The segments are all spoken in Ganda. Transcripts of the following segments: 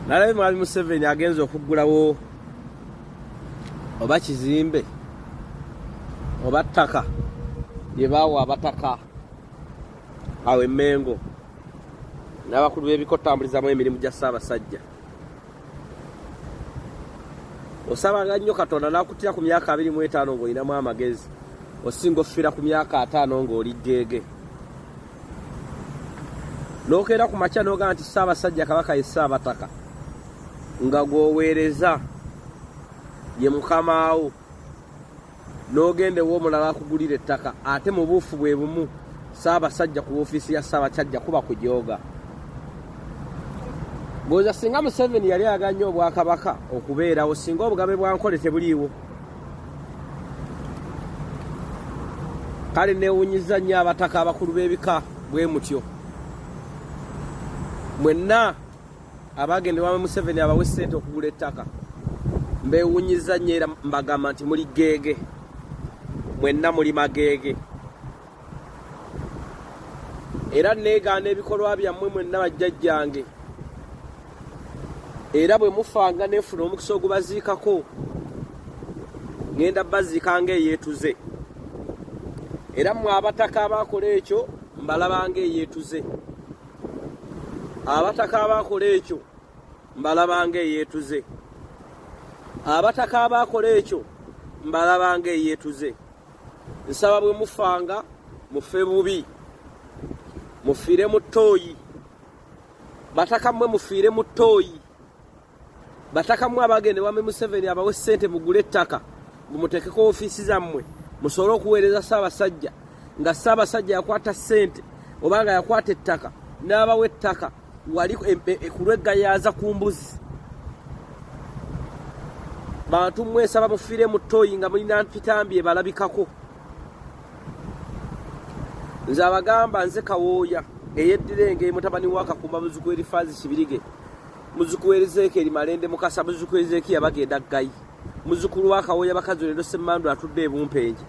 Nalabye Mwami Museveni agenza okuggulawo oba kizimbe oba ttaka lye baawa abataka awo e Mengo n'abakulu b'ebikotambulizamu emirimu gya Ssaabasajja. Osabanga nnyo Katonda n'akuttira ku myaka 25 ng'olinamu amagezi, osinga offiira ku myaka 5 ng'oli jeege. N'okeera ku makya n'ogamba nti Ssaabasajja Kabaka ye Ssaabataka, nga gw'oweereza ye mukamaawo, n'ogenda ew'omulala akugulira ettaka, ate mu buufu bwe bumu Ssaabasajja ku woofiisi ya Ssaabasajja kuba kujooga. Bw'oza singa Museveni yali ayagala nnyo Obwakabaka okubeerawo, singa obugabe bwa Nkole tebuliiwo. Kale neewuunyiza nnyo abataka abakulu b'ebika bwe mutyo. Mwenna abagenda Mwami Museveni abawe ssente okugula ettaka, mbeewuunyiza nnyo era mbagamba nti muli geege, mwenna muli mageege. Era neegaana ebikolwa byammwe mwenna bajjajjange, era bwe mufanga neefuna omukisa ogubaziikako, ngenda baziika ng'eyeetuze. Era mmwe abataka abaakola ekyo mbalaba ng'eyeetuze. Abataka abaakola ekyo mbalaba ng'eyeetuze. Abataka abaakola ekyo mbalaba ng'eyeetuze. Nsaba bwe mufanga mufe bubi, mufiire mu ttooyi. Bataka mmwe mufiire mu ttooyi. Bataka mmwe abagende Mwami Museveni abawe ssente mugule ettaka, mumuteekeko ofiisi zammwe, musobole okuweereza Ssaabasajja, nga Ssaabasajja yakwata ssente oba nga yakwata ettaka n'abawa ettaka wali ku lw'eggayaaza ku mbuzi. Bantu mwesaba mufiire mu ttooyi nga mulina mpitambi ebalabikako. Nze abagamba nze Kawooya ey'eddirenge mutabani wa Kakumba muzzukulu Erifaazi Kibirige, muzzukulu Erizeeki Erimalende Mukasa, muzzukulu Erizeeki Yabagenda Ggayi, muzzukulu wa Kawooya bakazi Lendo Ssemmandu atudde ebumpenje.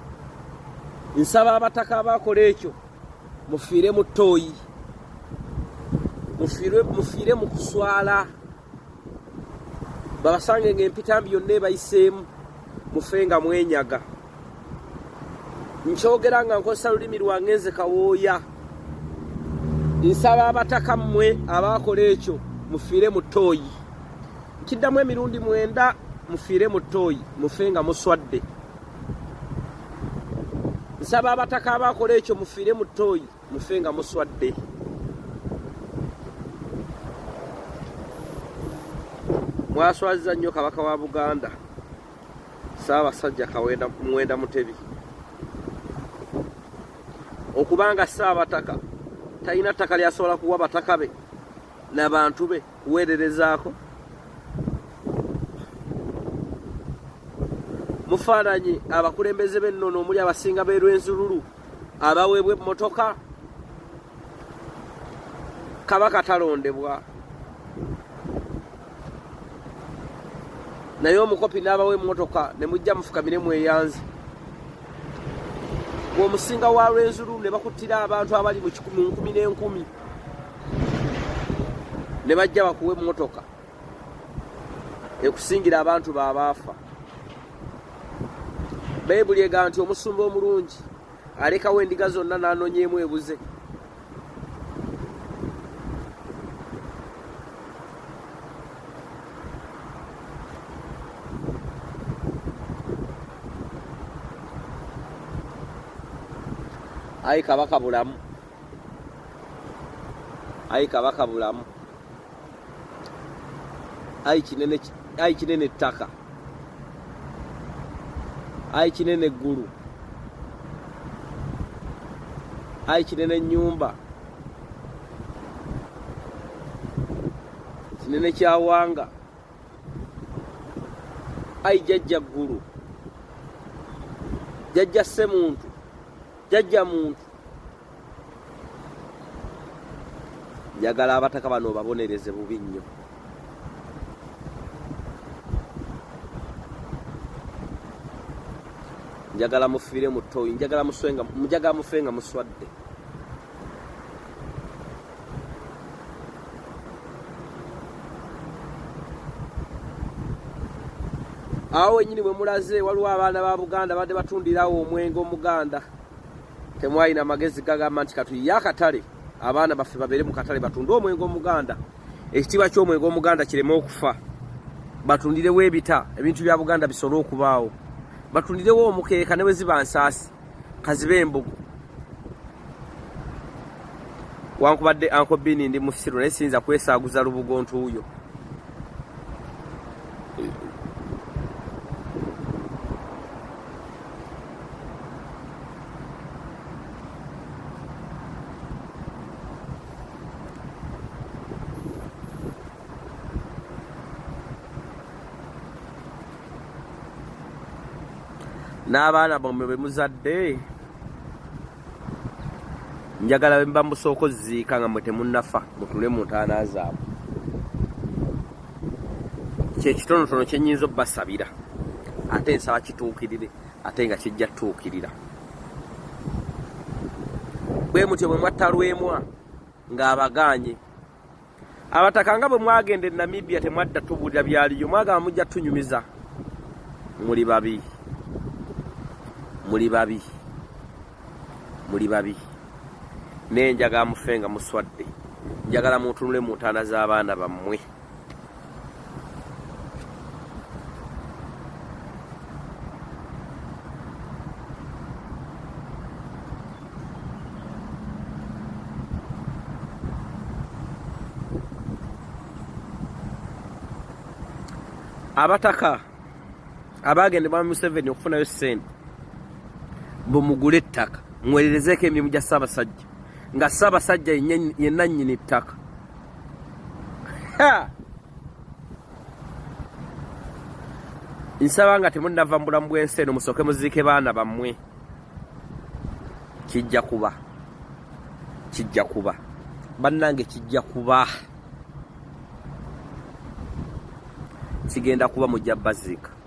Nsaba abataka abaakola ekyo mufiire mu ttooyi, mufiire mu kuswala, babasange ng'empitambi yonna ebayiseemu, mufe nga mwenyaga. Nkyogera nga nkozesa lulimi lwange nze Kawooya. Nsaba abataka mmwe abaakola ekyo mufiire mu ttooyi. Kiddamu emirundi 9 mufiire mu ttooyi, mufe nga muswadde. Nsaba abataka abaakola ekyo mufiire mu ttooyi, mufe nga muswadde. Mwaswaziza nnyo Kabaka wa Buganda Ssaabasajja Mwenda Mutebi okubanga Ssaabataka talina ttaka lyasobola kuwa bataka be n'abantu be kuweererezaako. Mufaananyi abakulembeze b'ennono omuli abasinga b'Erwenzululu abaweebwa emmotoka. Kabaka talondebwa, naye omukopi n'abawa emmotoka ne mujja mufukamire mweyanze. Bw'omusinga wa Lwenzululu ne bakuttira abantu abali mu 10,000 ne bajja bakuwa emmotoka ekusingira abantu baabaafa. Bayibuli egamba nti omusumba omulungi alekawo endiga zonna n'anoonyeemu ebuze. Ayi Kabaka bulamu, ayi Kabaka bulamu, ayi kinene ettaka, ayi kinene eggulu, ayi kinene ennyumba, kinene kyawanga, ayi jjajja ggulu, jjajja ssemuntu, jjajja muntu. Njagala abataka bano babonereze bubi nnyo. Njagala mufiire mu ttooyi, njagala mufe nga muswadde. awo wenyini bwe mulaze waliwo abaana ba Buganda badde batundirawo omwenge omuganda temwalina magezi gagamba nti katuyiye akatale abaana baffe babeere mu katale batunde omwenge omuganda ekitiibwa ky'omwenge omuganda kireme okufa batundirewo ebita ebintu bya Buganda bisobole okubaawo batundirewo omukeeka ne bwe ziba nsaasi kazibe embugu wankubadde Uncle Bini ndi musiru naye siyinza kwesaaguza lubugo ntuuyo n'abaana bammwe bwe muzadde njagala bwe mba musooka oziika nga mwe temunnafa mutule mu ntaana zaabwe kyekitonotono kye nnyinza obbasabira ate nsaba kituukirire ate nga kijja tuukirira bwe mutyo bwe mwatta Lwemwa ng'abaganye abataka nga bwe mwagenda e Namibia temwadda tubuulira byaliyo mwagamba mujja tunyumiza muli babi muli babi naye njagala mufe nga muswadde njagala mutunule mu ntaana z'abaana bammwe abataka abagende ba Museveni okufunayo ssente bumugule ettaka mwererezeeko emirimu gya Ssaabasajja nga Ssaabasajja yenna nnyini ettaka nsaba nga temunnava mu bulamu bw'ensi eno musooke muziike baana bammwe kijja kuba bannange kijja kuba kigenda kuba mujja baziika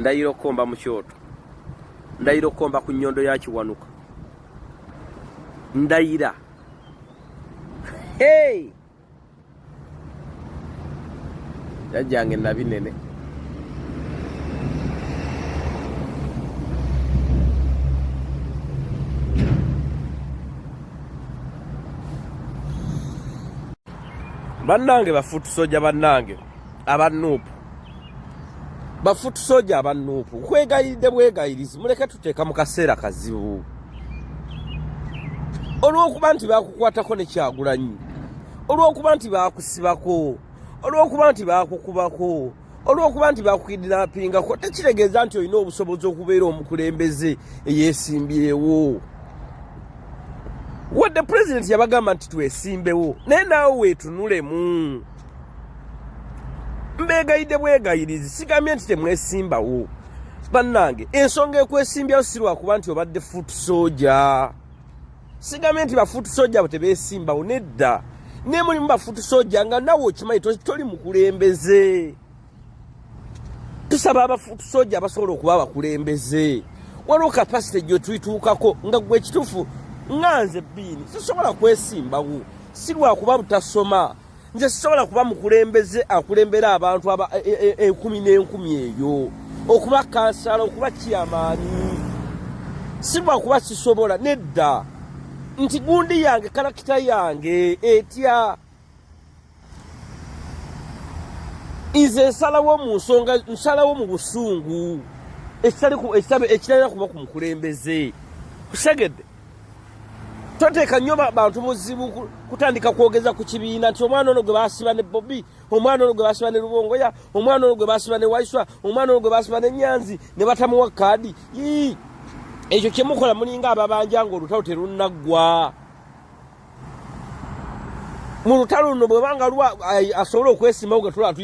ndayira okukomba mu kyoto ndayira okukomba ku nnyondo ya Kiwanuka ndayira jajjange nabinene bannange bafuutusojja bannange abannuupu bafuutusojja abannuupu kwegayiridde bwegayirizi muleke tuteeka mu kaseera kazibu olw'okuba nti bakukwatako ne Kyagulanyi olw'okuba nti bakusibako olw'okuba nti bakukubako olw'okuba nti bakukidnappingako tekitegeeza nti olina obusobozi okubeera omukulembeze eyeesimbyewo wadde pulezidenti yabagamba nti twesimbewo naye naawe weetunulemu mbegayidde bwegayirizi sigambye nti temwesimbawo bannange ensonga ekwesimbyawo si lwakuba nti obadde fuutusojja sigambye nti bafuutusojja tebeesimbawo nedda naye mulimu bafuutusojja nga nawe okimanyi toli mukulembeze tusaba abafuutusojja abasobola okuba abakulembeze waliwo kapasite gye tuyituukako nga gwe ekituufu nganze Bini sisobola kwesimbawo si lwakuba butasoma nze sisobola kuba mukulembeze akulembera abantu aba 10 eyo okuba kansala okuba kiyamaani si lwakuba sisobola nedda nti gundi yange karakita yange etya nze nsalawo mu nsonga nsalawo mu busungu ekiralina kuba ku mukulembeze kusegedde toteeka nnyo bantu muzibu kutandika kwogeza ku kibiina nti omwana ono gwe baasiba ne Bobi omwana ono gwe baasiba ne Lubongoya omwana ono gwe baasiba ne Waiswa omwana ono gwe baasiba ne Nyanzi ne batamuwa kaadi ekyo kyemukola mulinga ababanja ng'olutalo terunnaggwa mu lutalo luno bwebanga asobole okwesimbawo ge tulaba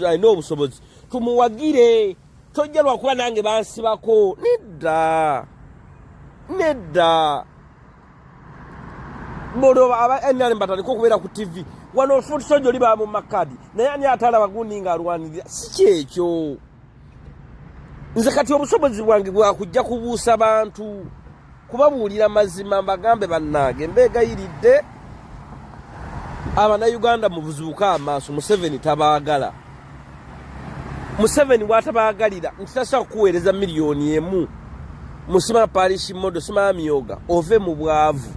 alina obusobozi tumuwagire tojja lwakuba nange bansibako nedda bodo aba batandika okubeera ku TV wano fuutusojja oli baba mu makadi naye ani atalaba gundi nga alwanirira si kyekyo nze kati obusobozi bwange bwakujja kubuusa bantu kubabuulira mazima mbagambe bannange mbeegayiridde abannayuganda mu buzibuka amaaso Museveni tabaagala Museveni bw'atabagalira ntasobola kukuweereza miliyoni emu musima parish modo sima myoga ove mu bwavu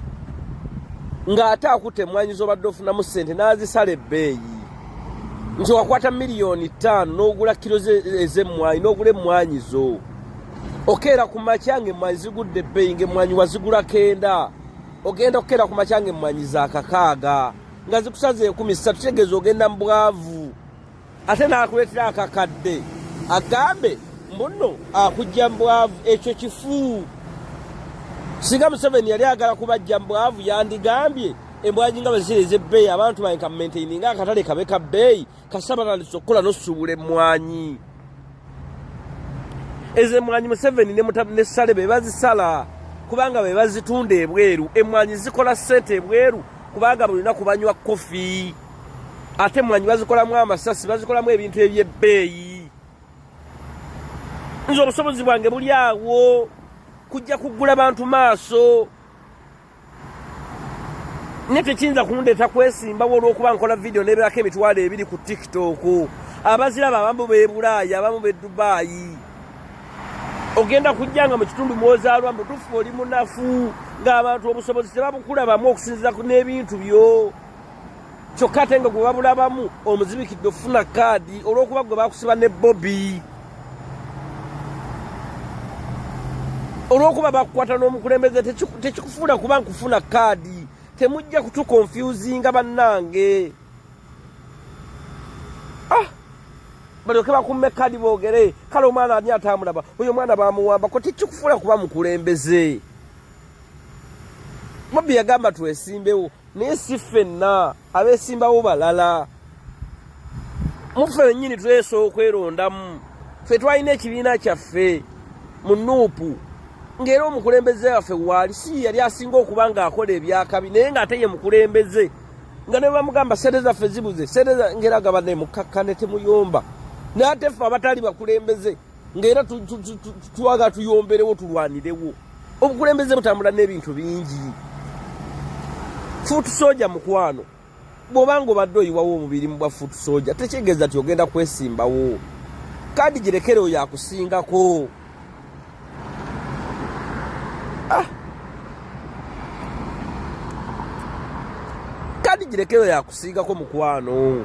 ng'ate akutte emmwanyi z'obadde ofunamu ssente n'azisala ebbeeyi nti wakwata miliyoni 5 n'ogula kilo ez'emmwanyi n'ogula emmwanyi zo okeera ku makya ng'emmwanyi zigudde ebbeeyi ng'emmwanyi wazigula 9 ogenda okukeera ku makya ng'emmwanyi za 6 nga zikusaze 13 kitegeeza ogenda mu bwavu ate n'akuleetera akakadde agambe mbuno akujja mu bwavu ekyo kifu singa Museveni yali agala kubajja mu bwavu yandigambye embwanyi nga bazireze ebbeeyi abantu banka maintaininga akatale kabe ka bbeeyi kasaba tandise okukola n'osuubula emmwanyi ezo emmwanyi Museveni ne Sale be bazisala kubanga be bazitunda ebweru emmwanyi zikola ssente ebweru kubanga buli lunaku banywa kofi ate emmwanyi bazikolamu amasasi bazikolamu ebintu eby'ebbeeyi nze obusobozi bwange buli awo kujja kugula bantu maaso ne tekiyinza kundeeta kwesimbawo olw'okuba nkola vidiyo n'ebeerako emitwalo 2 ku TikTok abaziraba abamu b'e Bulaaya abamu b'e Dubai ogenda kujjanga mu kitundu mwozaalwa mutuufu oli munafu ng'abantu obusobozi tebabukulabamu okusinziira ku n'ebintu byo kyokka ate nga gwe babulabamu omuzibikidde ofuna kaadi olw'okuba gwe bakusiba ne Bobby olw'okuba bakukwata n'omukulembeze tekikufuula kuba nkufuna kaadi temujja kutukonfusinga bannange balyoke bakumme kaadi boogere kale omwana ani atamulaba oyo omwana bamuwambako tekikufuula kuba mukulembeze Bobby yagamba twesimbewo naye si ffenna abeesimbawo balala muffe wennyini twesooka okwerondamu ffe twalina ekibiina kyaffe mu Nuupu ng'era omukulembeze waffe waali si yali asinga okuba ng'akola ebyakabi naye ng'ate ye mukulembeze nga ne bamugamba sente zaffe zibuze sente ng'era gaba ne mukakkane temuyomba naye ate ffe abatali bakulembeze ng'era twaga tuyomberewo tulwanirewo obukulembeze butambula n'ebintu bingi Foot Soldier mukwano bw'obanga obadde oyiwawo omubiri mu bwa Foot Soldier tekyegeeza nti ogenda kwesimbawo kaadi girekere oyo akusingako kaadi girekere oyo akusingako mukwano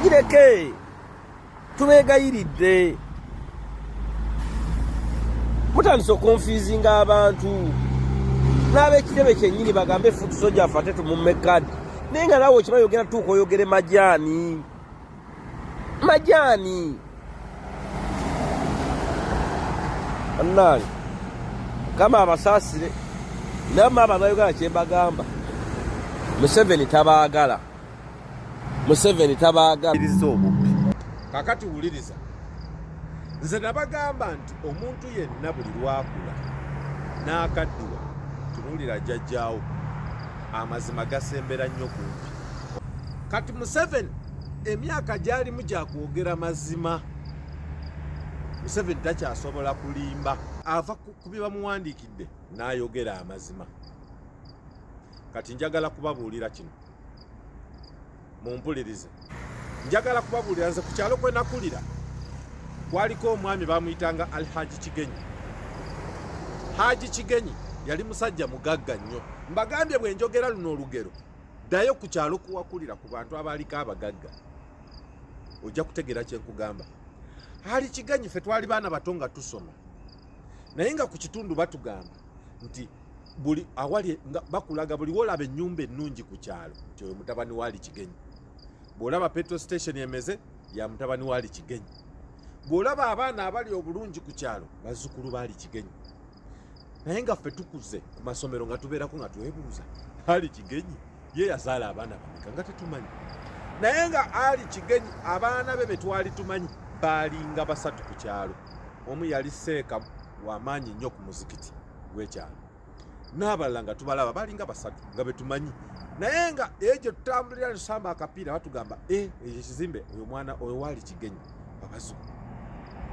gireke tubeegayiridde mutandise okonfusinga abantu n'ab'ekitebe kyennyini bagambe Foot Soldier afate tumumme kaadi naye nga naawe okimanyi ogenda tuuka oyogere majaani annaali kama abasaasire naye maama abayogala kyembagamba Museveni tabaagala obubbi kakati wuliriza nze nabagamba nti omuntu yenna buli lwakula n'akaddiwa tunuulira jjajjaawo amazima gasembera nnyo kumpi kati Museveni emyaka gy'alimu gyakwogera mazima Museveni takyasobola kulimba ava ku bye bamuwandiikidde n'ayogera amazima kati njagala kubabuulira kino mumpulirize njagala kubabuulira nze ku kyalo kwe nakulira kwaliko omwami bamuyitanga Alhaji Kigenyi Haji Kigenyi yali musajja mugagga nnyo mbagambye bwe njogera luno olugero ddayo ku kyalo kuwakulira ku bantu abaaliko abagagga ojja kutegeera kye nkugamba Haji Kigenyi ffe twali baana bato nga tusoma naye nga ku kitundu batugamba nti buli awali bakulaga buli wolaba ennyumba ennungi ku kyalo kyo mutabani wa Haji Kigenyi bw'olaba petrol station emeze ya mutabani wa Haji Kigenyi bw'olaba abaana abali obulungi ku kyalo bazzukulu ba Haji Kigenyi naye nga ffe tukuze ku masomero nga tubeerako nga twebuuza Haji Kigenyi ye yazaala abaana bameka nga tetumanyi naye nga Haji Kigenyi abaana be twali tumanyi baalinga 3 ku kyalo omu yali seeka w'amaanyi nnyo ku muzikiti gw'ekyalo n'abalala nga tubalaba baalinga 3 nga betumanyi naye nga ekyo tutambulira tusamba akapiira batugamba ekyo kizimbe oyo mwana oyo wa Haji Kigenyi abazzukulu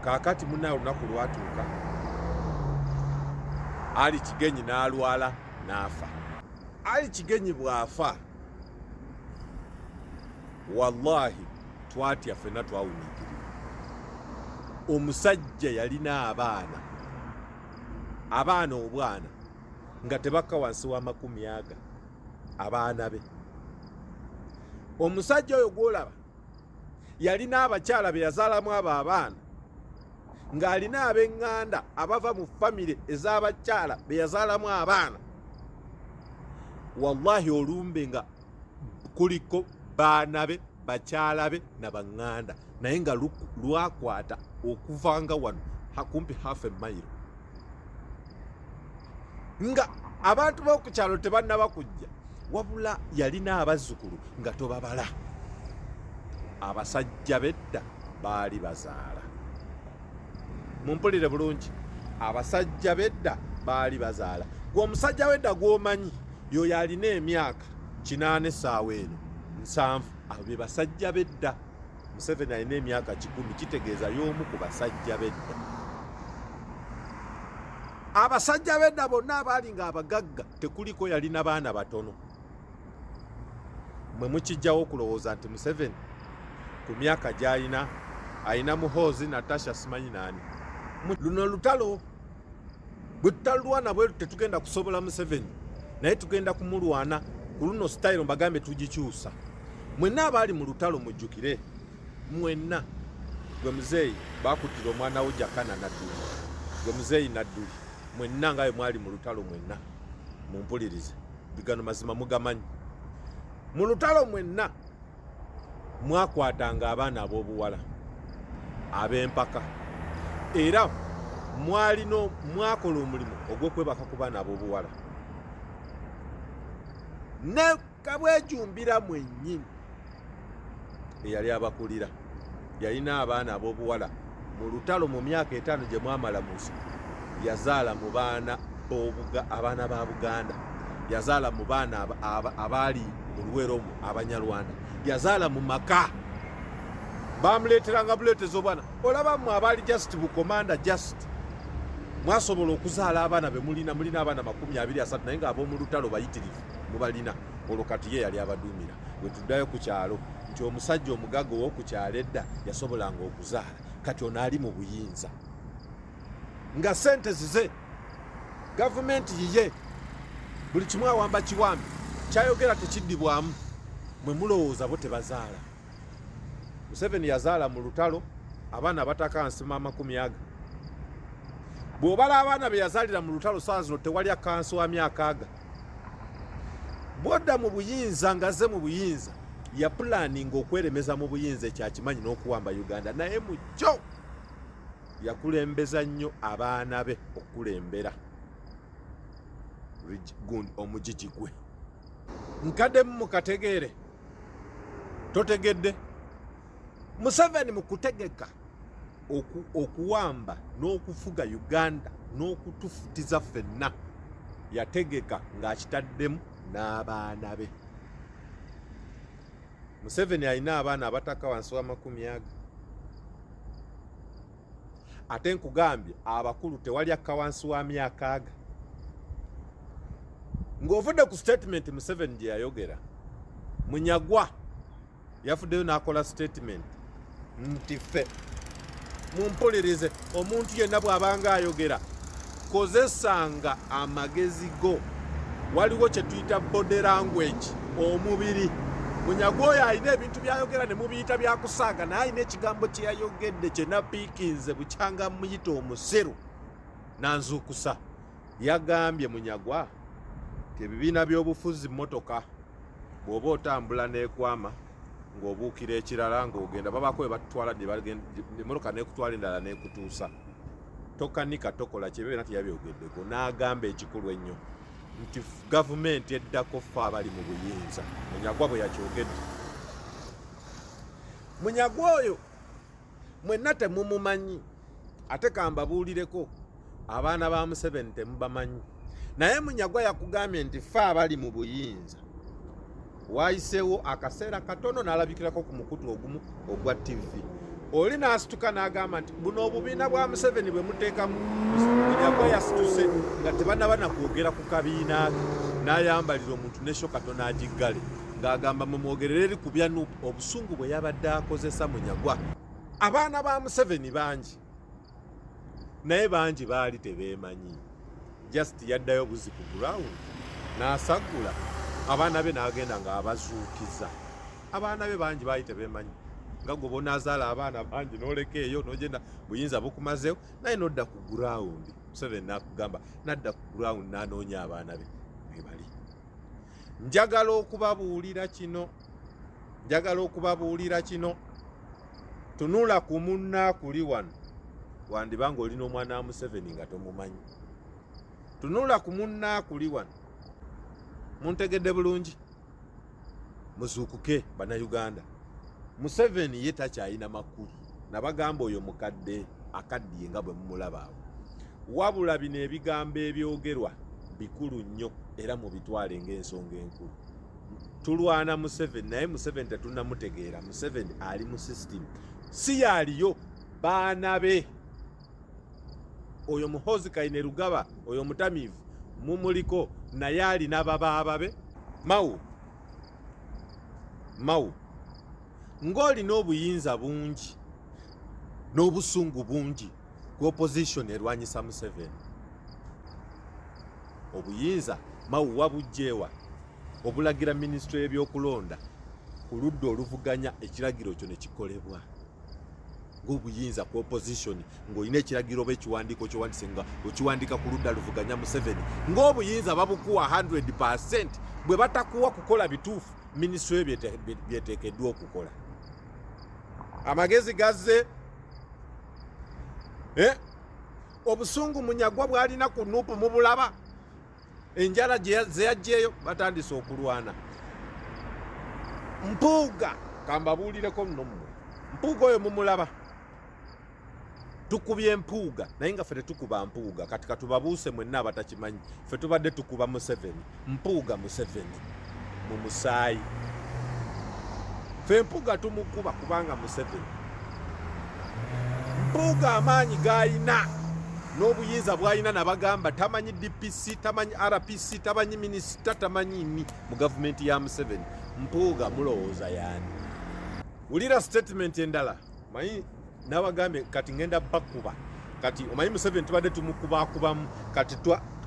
kaakati munnaye olunaku lwatuuka Haji Kigenyi n'alwala n'afa Haji Kigenyi bw'afa wallahi twatya ffenna twawuniikirira omusajja yalina abaana obwana nga tebakka wansi wa 10 abaana be. Omusajja oyo gwolaba yalina abakyala be yazaalamu abo abaana ng'alina ab'eŋŋanda abava mu famire ez'abakyala be yazaalamu abaana. Wallahi olumbe nga kuliko baana be, bakyala be na baŋŋanda, naye nga lwakwata okuvanga wano kumpi half a mile. Nga abantu b'oku kyalo tebannaba kujja, wabula yalina abazzukulu nga tobabala. Abasajja bedda baali bazaala. Mumpulire bulungi, abasajja bedda baali bazaala. Gwe omusajja wedda gw'omanyi yoyo alina emyaka 8 essaawa eno 7, abo be basajja bedda. Museveni alina emyaka 10, kitegeeza y'omu ku basajja bedda. Abasajja bedda bonna abaali nga abagagga tekuliko yalina baana batono. Mwe mukijjawo okulowooza nti Museveni ku myaka gy'alina alina Muhoozi, Natasha, simanyi naani. Luno lutalo bwe tutalwana bwe tetugenda kusobola Museveni, naye tugenda kumulwana ku luno sitayiro mbagambe tugikyusa. Mwenna abaali mu lutalo mujjukire, mwenna. Gwe muzeeyi bakuttira omwana wo Jakana Nadduli, gwe muzeeyi Nadduli, mwenna nga bwe mwali mu lutalo mwenna. Mumpulirize, bigano mazima mugamanyi. Mu lutalo mwenna mwakwatanga abaana ab'obuwala ab'empaka, era mwakola omulimu ogw'okwebaka ku baana ab'obuwala. Ne Kabwejumbira mwennyini eyali abakulira yalina abaana ab'obuwala mu lutalo. Mu myaka 5 gye mwamala mu nsi, yazaala mu baana abaana ba Buganda, yazaala mu baana abaali mu Luwero Abanyarwanda, yazaala mu maka. Bamuleeteranga buleetezo obwana. Olaba mu abaali just bukomanda just mwasobola okuzaala abaana be mulina abaana 23, naye nga ab'omu lutalo bayitirivu mubalina. Olwo kati ye yali abaduumira. Bwe tuddayo ku kyalo nti omusajja omugagga ow'oku kyalo edda yasobolanga okuzaala, kati ono ali mu buyinza nga sente zize, gavumenti yiye, buli kimu awamba kiwambi, kyayogera tekiddibwamu. Mwe mulowooza bo tebazaala. Museveni yazaala mu lutalo abaana abataka nsi ma 10. Bw'obala abaana be yazaalira mu lutalo saa zino tewali akansi wa myaka aga. Bw'odda mu buyinza ngazze mu buyinza yapulaninga okweremeza mu buyinza ekyakimanyi n'okuwamba Uganda, naye mu kyo yakulembeza nnyo abaana be okulembera omugigi gwe. Nkadde mukategeere, totegedde Museveni mu kutegeka okuwamba n'okufuga Uganda n'okutufutiza ffenna, yategeka ng'akitaddemu n'abaana be. Museveni alina abaana abataka wansi wa 10. Ate nkugambye abakulu tewali akka wansi wa myaka aga. Ng'ovudde ku statement Museveni gye yayogera, Munyagwa yafuddeyo n'akola statement nti ffe mumpulirize, omuntu yenna bw'abanga ayogera kozesanga amagezi go. Waliwo kye tuyita body language, omubiri. Munyagwa oyo alina ebintu byayogera ne mubiyita byakusaaga, naye alina ekigambo kye yayogedde kye napiikinze bukyanga muyita omuseru nanzuukusa. Yagambye Munyagwa ti ebibiina by'obufuzi mmotoka bw'oba otambula n'ekwama ng'obuukira ekirala ng'ogenda babako we batutwala emmotoka n'ekutwala endala n'ekutuusa, tokanika tokola kyebe nati yabyogeddeko. N'agamba ekikulu ennyo nti gavumenti eddako ffe abali mu buyinza. Munyagwa bwe yakyogedde. Munyagwa oyo mwenna temumumanyi, ate kambabuulireko abaana ba Museveni temubamanyi, naye Munyagwa yakugambye nti ffe abali mu buyinza. Wayiseewo akaseera katono n'alabikirako ku mukutu ogumu ogwa TV, oli n'asituka n'agamba nti buno obubiina bwa Museveni bwe muteekamu. Munyagwa yasituse nga tebannaba nakwogera ku kabiina ke, n'ayambalira omuntu n'esho katono agiggale ng'agamba mumwogerere eri ku bya Nuupu, obusungu bwe yabadde akozesa Munyagwa. Abaana ba Museveni bangi naye bangi baali tebeemanyi. Just yaddayo buzi ku ground n'asagula abaana be n'agenda ng'abazuukiza. Abaana be bangi baali tebeemanyi. Nga gwe bonaazaala abaana bangi n'oleka eyo n'ogenda buyinza bukumazeewo naye n'odda ku ground. Museveni n'akugamba n'adda ku ground n'anoonya abaana be we bali. Njagala okubabuulira kino. Tunula ku munnaakuli wano wandiba ng'olina omwana wa Museveni nga tomumanyi. Tunula ku munnaakuli wano muntegedde bulungi. Muzuukuke bannayuganda. Museveni ye takyalina makulu. Nabagamba oyo mukadde akaddiye nga bwe mumulaba awo. Wabula bino ebigambo ebyogerwa bikulu nnyo era mu bitwale ng'ensonga enkulu. Tulwana Museveni naye Museveni tetunnamutegeera. Museveni ali mu system. Si yaliyo baana be. Oyo Muhoozi Kainerugaba, oyo mutamiivu mumuliko naye alina babaaba be. Mawu ng'olina obuyinza bungi n'obusungu bungi ku opposition erwanyisa Museveni. Obuyinza Mawu wabugjeewa obulagira minisitule y'ebyokulonda ku ludda oluvuganya ekiragiro kyo ne kikolebwa. Ng'obuyinza ku opposition ng'olina ekiragiro oba ekiwandiiko kyowandise nga okiwandika ku ludda luvuganya Museveni. Ng'obuyinza babukuwa 100% bwe batakuwa kukola bituufu minisitule byeteekeddwa okukola. Amagezi gazze. Obusungu munyagwa bw'alina ku Nuupu mubulaba. Enjala ze yaggyeyo batandise okulwana. Mpuuga kambabuulireko nno mmwe. Mpuuga oyo mumulaba. Tukubye Mpuuga naye nga ffe tetukuba Mpuuga kati katubabuuse mwenna abatakimanyi. Ffe tubadde tukuba Museveni. Mpuuga Museveni mu musaayi. Ffe Mpuuga tumukuba kubanga Museveni. Mpuuga amaanyi g'ayina n'obuyinza bw'ayina nabagamba tamanyi DPC, tamanyi RPC, tamanyi minisita, tamanyi ni mu gavumenti ya Museveni. Mpuuga mulowooza yani. Wulira statement endala. Manyi nabagambe kati ngenda bakuba. Kati omanyi Museveni tubadde tumukubakubamu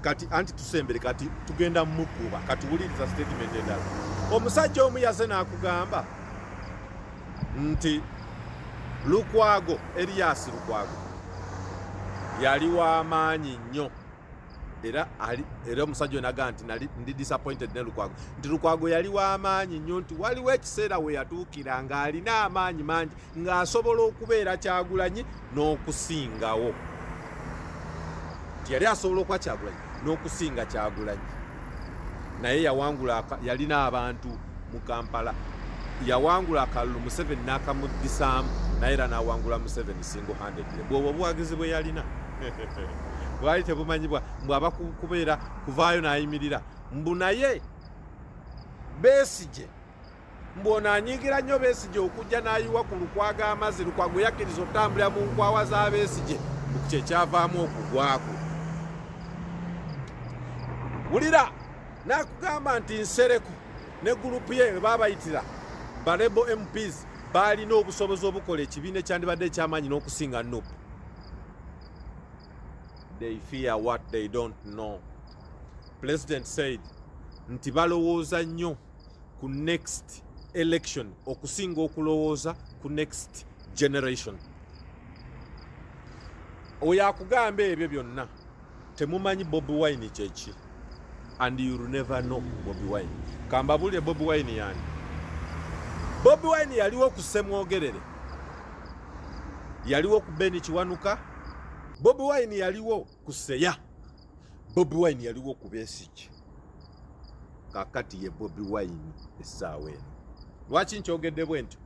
kati anti tusembere kati tugenda mukuba. Kati wuliriza statement endala. Omusajja omu yaze n'akugamba nti Lukwago, Erias Lukwago yali w'amaanyi nnyo era omusajja onaga nti ndi disappointed ne Lukwago nti Lukwago yali w'amaanyi nnyo nti waliwo ekiseera we yatuukira ng'alina amaanyi mangi ng'asobola okubeera Kyagulanyi n'okusingawo. Nti yali asobola okuba Kyagulanyi n'okusinga Kyagulanyi naye yalina abantu mu Kampala. Yawangula akalulu Museveni n'akamuddisaamu naye era n'awangula Museveni single handed. Bw'obwo buwagizi bwe yalina bwali tebumanyibwa mbwaba kubeera kuvaayo n'ayimirira mbu naye Besigye mbwona anyigira nnyo Besigye okujja n'ayiwa ku Lukwago amazzi. Lukwago yakkiriza okutambulira mu nkwawa za Besigye mbu kye kyavaamu okugwako. Wulira n'akugamba nti Nsereko ne gurupu ye bwe baabayitira Barebo MPs balina obusobozi obukola ekibiina ekyandibadde ekyamaanyi n'okusinga Nuupu. They fear what they don't know. President said nti balowooza nnyo ku next election okusinga okulowooza ku next generation. Oyo akugamba ebyo byonna temumanyi Bobi Wine kyeki. And you'll never know Bobi Wine. Kambabulire Bobi Wine yani. Bobi Wine yaliwo ku Ssemwogerere. Yaliwo ku Beni Kiwanuka. Bobi Wine yaliwo ku Seya. Bobi Wine yaliwo ku Besigye. Kakati ye Bobi Wine essaawa eno. Lwaki nkyogedde bwe ntyo?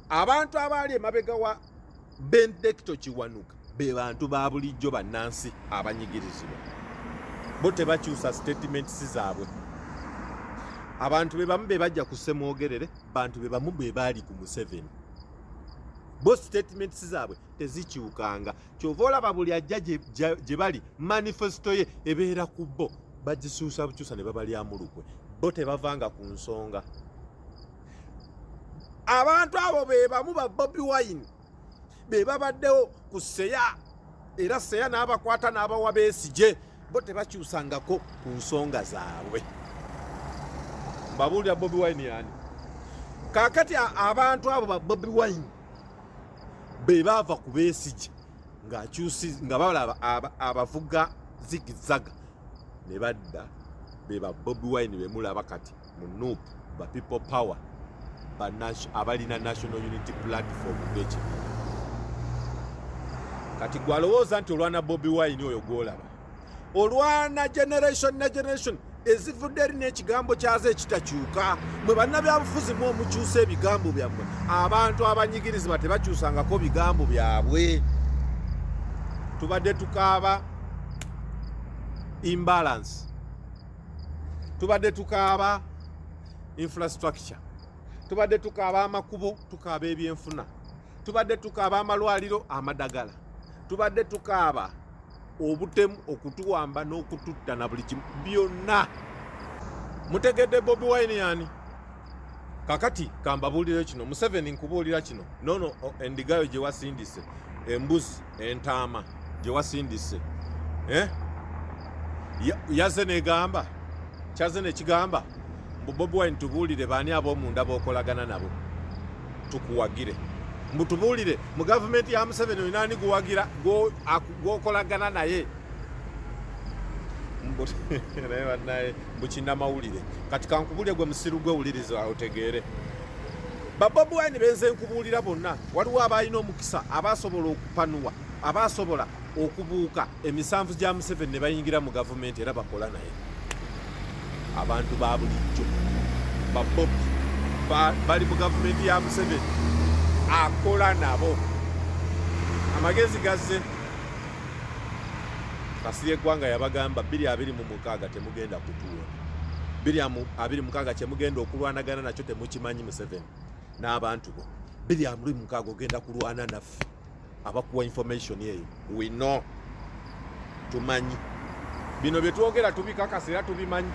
Abantu abaali emabega wa Benedicto Kiwanuka be bantu ba bulijjo bannansi abanyigirizibwa. Bo tebakyusa statements zaabwe. Abantu be bamu be bajja ku Ssemwogerere, bantu be bamu be baali ku Museveni. Bo statements zaabwe tezikyukanga. Kyova olaba buli ajja gye bali manifesto ye ebeera ku bo bagisuusa bukyusa ne babalyamu lukwe. Bo tebavanga ku nsonga. Abantu abo be bamu ba Bobi Wine be babaddewo ku Seya era seya n'abakwata n'abawa Besigye bo tebakyusangako ku nsonga zaabwe. Mbabuulira Bobi Wine yani. Kaakati abantu abo ba Bobi Wine be baava ku Besigye nga balaba abavuga zigizaga ne badda be ba Bobi Wine be mulaba kati mu NUP ba People Power abalina National Unity Platform bechi. Kati gwalowooza nti olwana Bobi Wine oyo gwolaba olwana generation ezivudde erina ekigambo kyaze ekitakyuka mwe bannabyabufuzi mu omukyusa ebigambo byammwe abantu abanyigirizibwa tebakyusangako bigambo byabwe. Tubadde tukaaba imbalance, tubadde tukaaba infrastructure, tubadde tukaaba amakubo, tukaaba ebyenfuna, tubadde tukaaba amalwaliro, amadagala, tubadde tukaaba obutemu okutuwamba n'okututta na buli kimu byonna. Mutegedde Bobi Wine yani? Kakati kambabuulire kino, Museveni nkubuulira kino. Nono endigayo gye wasindise, embuzi, entaama gye wasindise, yaze negamba, kyaze nekigamba Bobi Wine tubuulire baani ab'omunda b'okolagana nabo tukuwagire. Mbutubuulire mu gavumenti ya Museveni oinaani guwagira gwokolagana naye naye mbukinna mawulire. Kati kankubulire gwe musiru gwe wuliriza otegeere. Ba Bobi Wine benze nkubuulira bonna waliwo abalina omukisa abasobola okupanuwa abasobola okubuuka emisanvu gya Museveni ne bayingira mu gavumenti era bakola naye. Abantu ba bulijjo ba Bobi bali mu gavumenti ya Museveni akola nabo amagezi gazze. Kasirye Gwanga yabagamba 2026 temugenda kutuwa, 2026 kyemugenda okulwanagana nakyo temukimanyi Museveni n'abantu bo. 2026 ogenda kulwana naffe abakuwa information yeyo we know, tumanyi bino byetwogera tubikakasa era tubimanyi.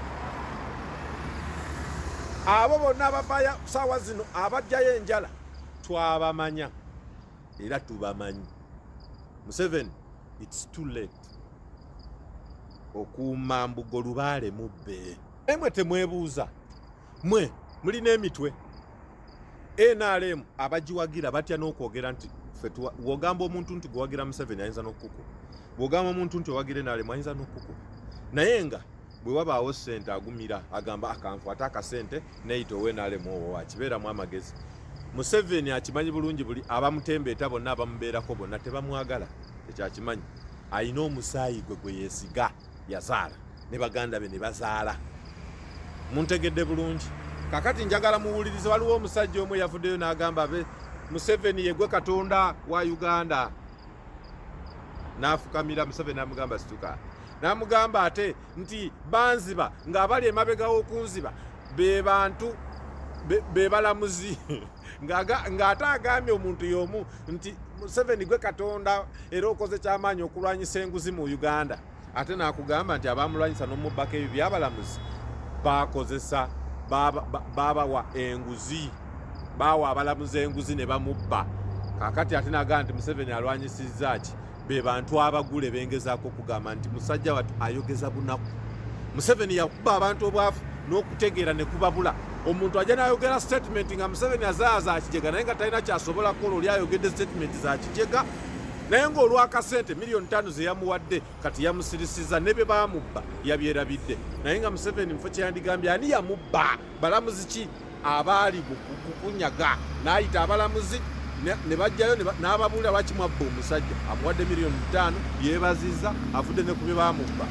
Abo bonna abafaya sawa zino abajjayo enjala twabamanya era tubamanyi. Museveni, it's too late okuuma mbugo lubaale mubbe. Emwe temwebuuza, mwe mulina emitwe. NRM abagiwagira batya n'okwogera nti wogamba omuntu nti gwagira Museveni ayinza n'okuku, wogamba omuntu nti owagira NRM ayinza n'okuku. Naye nga bwe wabaawo ssente agumira agamba akankwata akasente neyita owe NRM owo wakibeeramu amagezi. Museveni akimanyi bulungi buli abamutembeeta bonna abamubeerako bonna tebamwagala, ekyakimanyi. Ayina omusaayi gwe yeesiga yazaala ne baganda be ne bazaala. Muntegedde bulungi. Kakati njagala muwulirize, waliwo omusajja omwe yavuddeyo n'agamba be Museveni yegwe Katonda wa Uganda. N'afukamira Museveni n'amugamba situka. N'amugamba ate nti banziba ng'abali emabega w'okunziba be bantu be balamuzi ng'ate agambye omuntu y'omu nti Museveni gwe Katonda era okoze ky'amaanyi okulwanyisa enguzi mu Uganda. Ate n'akugamba nti abamulwanyisa n'omubbako ebyo by'abalamuzi bakozesa babawa enguzi, bawa abalamuzi enguzi ne bamubba. Kakati ate n'agamba nti Museveni alwanyisizza ki be bantu abagule bengezaako okugamba nti musajja watu ayogeza bunaku. Museveni yakuba abantu obwafu n'okutegeera ne kubabula. Omuntu ajja n'ayogera statement nga Museveni azaaza akijega naye nga talina kyasobola kukola, oli ayogedde statement za kijega naye ng'olw'akasente miliyoni 5 ze yamuwadde kati yamusirisiza ne be baamubba yabyerabidde. Naye nga Museveni mufo kye yandigambye ani yamubba, balamuzi ki abaali kukunyaga, n'ayita abalamuzi ne bajjayo n'ababuulira lwaki mwabba omusajja amuwadde miliyoni 5 yeebazizza avudde ne ku bye baamubba.